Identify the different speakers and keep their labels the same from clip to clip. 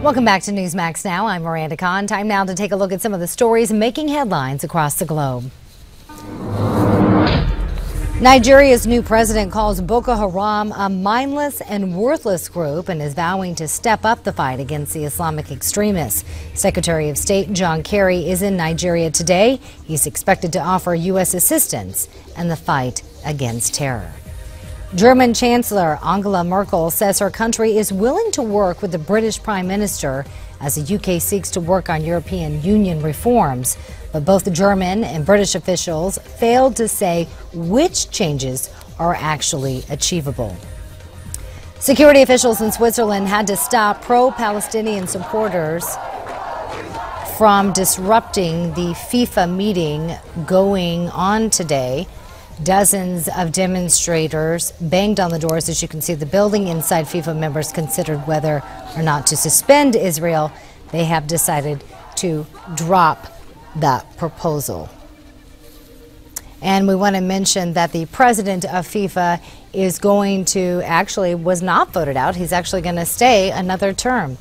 Speaker 1: Welcome back to Newsmax Now. I'm Miranda Kahn. Time now to take a look at some of the stories making headlines across the globe. Nigeria's new president calls Boko Haram a mindless and worthless group and is vowing to step up the fight against the Islamic extremists. Secretary of State John Kerry is in Nigeria today. He's expected to offer U.S. assistance in the fight against terror. German Chancellor Angela Merkel says her country is willing to work with the British Prime Minister as the UK seeks to work on European Union reforms. But both the German and British officials failed to say which changes are actually achievable. Security officials in Switzerland had to stop pro-Palestinian supporters from disrupting the FIFA meeting going on today. Dozens of demonstrators banged on the doors. As you can see, the building inside FIFA members considered whether or not to suspend Israel. They have decided to drop that proposal. And we want to mention that the president of FIFA is going to was not voted out. He's actually going to stay another term.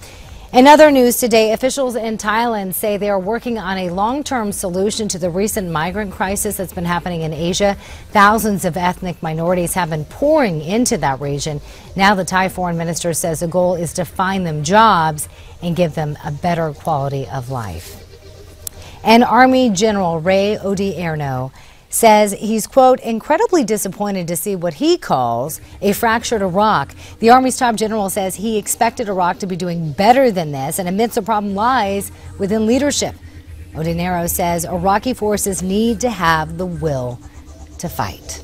Speaker 1: In other news today, officials in Thailand say they are working on a long-term solution to the recent migrant crisis that's been happening in Asia. Thousands of ethnic minorities have been pouring into that region. Now the Thai foreign minister says the goal is to find them jobs and give them a better quality of life. And Army General Ray Odierno says he's, quote, incredibly disappointed to see what he calls a fractured Iraq. The Army's top general says he expected Iraq to be doing better than this and admits the problem lies within leadership. Odierno says Iraqi forces need to have the will to fight.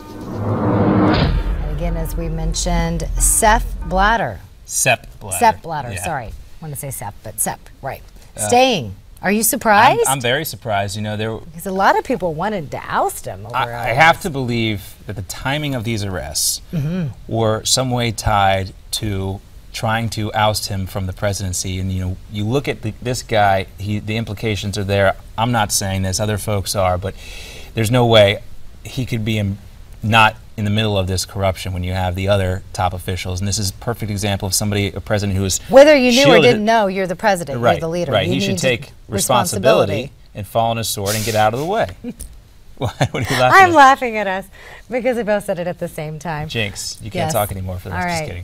Speaker 1: And again, as we mentioned, Sepp Blatter.
Speaker 2: Sepp Blatter.
Speaker 1: Sepp Blatter, yeah. Sorry. I want to say Sepp, but Sepp, right. Staying. Are you surprised?
Speaker 2: I'm very surprised. You know,
Speaker 1: because a lot of people wanted to oust him.
Speaker 2: I have to believe that the timing of these arrests were some way tied to trying to oust him from the presidency. And you know, you look at this guy. The implications are there. I'm not saying this; other folks are, but there's no way he could be not in the middle of this corruption when you have the other top officials. And this is a perfect example of a president who is
Speaker 1: whether you knew or didn't know, you're the president,
Speaker 2: right,
Speaker 1: you're the leader.
Speaker 2: Right, he should take responsibility and fall on his sword and get out of the way. What are you laughing at?
Speaker 1: I'm laughing at us because we both said it at the same time.
Speaker 2: Jinx, you can't talk anymore for this.
Speaker 1: All
Speaker 2: Just
Speaker 1: right,
Speaker 2: kidding.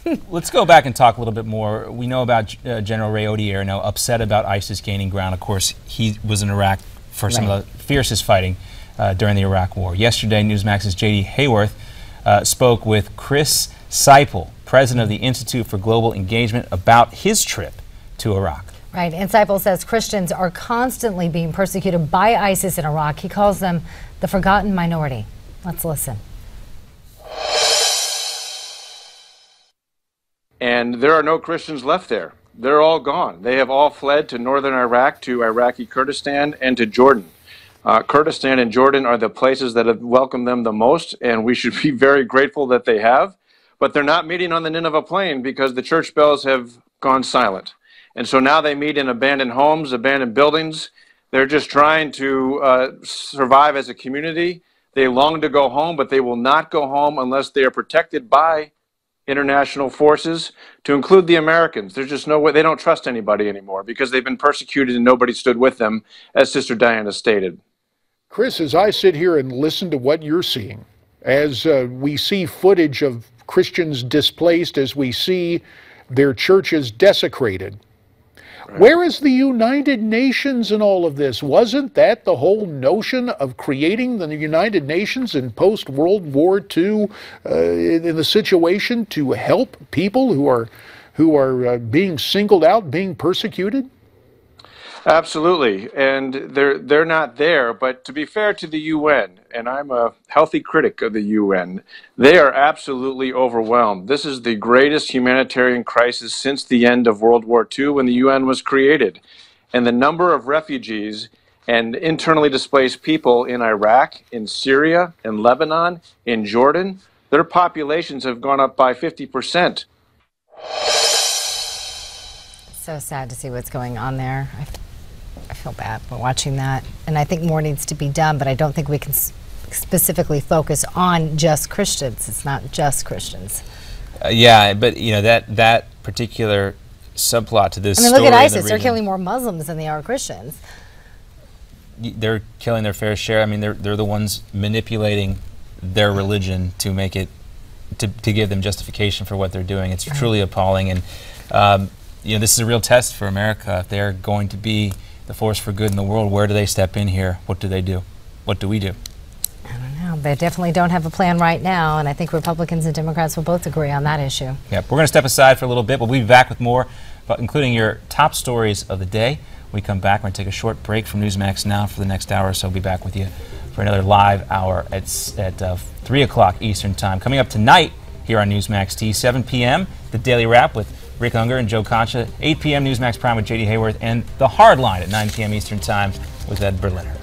Speaker 1: Fine.
Speaker 2: Let's go back and talk a little bit more. We know about General Ray Odierno, upset about ISIS gaining ground. Of course, he was in Iraq for some of the fiercest fighting during the Iraq War. Yesterday, Newsmax's J.D. Hayworth spoke with Chris Seipel, president of the Institute for Global Engagement, about his trip to Iraq.
Speaker 1: Right, and Seipel says Christians are constantly being persecuted by ISIS in Iraq. He calls them the forgotten minority. Let's listen.
Speaker 3: And there are no Christians left there. They're all gone. They have all fled to northern Iraq, to Iraqi Kurdistan, and to Jordan. Kurdistan and Jordan are the places that have welcomed them the most, and we should be very grateful that they have. But they're not meeting on the Nineveh Plain because the church bells have gone silent. And so now they meet in abandoned homes, abandoned buildings. They're just trying to survive as a community. They long to go home, but they will not go home unless they are protected by international forces, to include the Americans. There's just no way. They don't trust anybody anymore because they've been persecuted and nobody stood with them, as Sister Diana stated.
Speaker 4: Chris, as I sit here and listen to what you're seeing, as we see footage of Christians displaced, as we see their churches desecrated, where is the United Nations in all of this? Wasn't that the whole notion of creating the United Nations in post-World War II in the situation to help people who are being singled out, being persecuted?
Speaker 3: Absolutely, and they're not there. But to be fair to the UN, and I'm a healthy critic of the UN, they are absolutely overwhelmed. This is the greatest humanitarian crisis since the end of World War II when the UN was created. And the number of refugees and internally displaced people in Iraq, in Syria, in Lebanon, in Jordan, their populations have gone up by 50%.
Speaker 1: So sad to see what's going on there. I feel bad for watching that, and I think more needs to be done, but I don't think we can specifically focus on just Christians. It's not just Christians.
Speaker 2: Yeah, but you know that particular subplot to this
Speaker 1: I mean,
Speaker 2: story
Speaker 1: look at
Speaker 2: in the
Speaker 1: ISIS. They're
Speaker 2: region.
Speaker 1: killing more Muslims than they are Christians.
Speaker 2: They're killing their fair share. I mean, they're the ones manipulating their religion to make it, to give them justification for what they're doing. It's truly appalling. And you know, this is a real test for America. If they're going to be the force for good in the world, where do they step in here? What do they do? What do we do?
Speaker 1: I don't know. They definitely don't have a plan right now, and I think Republicans and Democrats will both agree on that issue.
Speaker 2: Yeah, we're going to step aside for a little bit. We'll be back with more, including your top stories of the day. When we come back, we're going to take a short break from Newsmax Now for the next hour, so we'll be back with you for another live hour at 3 o'clock Eastern Time. Coming up tonight here on Newsmax T, 7 p.m., The Daily Wrap with Rick Unger and Joe Concha, 8 p.m. Newsmax Prime with J.D. Hayworth, and The Hard Line at 9 p.m. Eastern Time with Ed Berliner.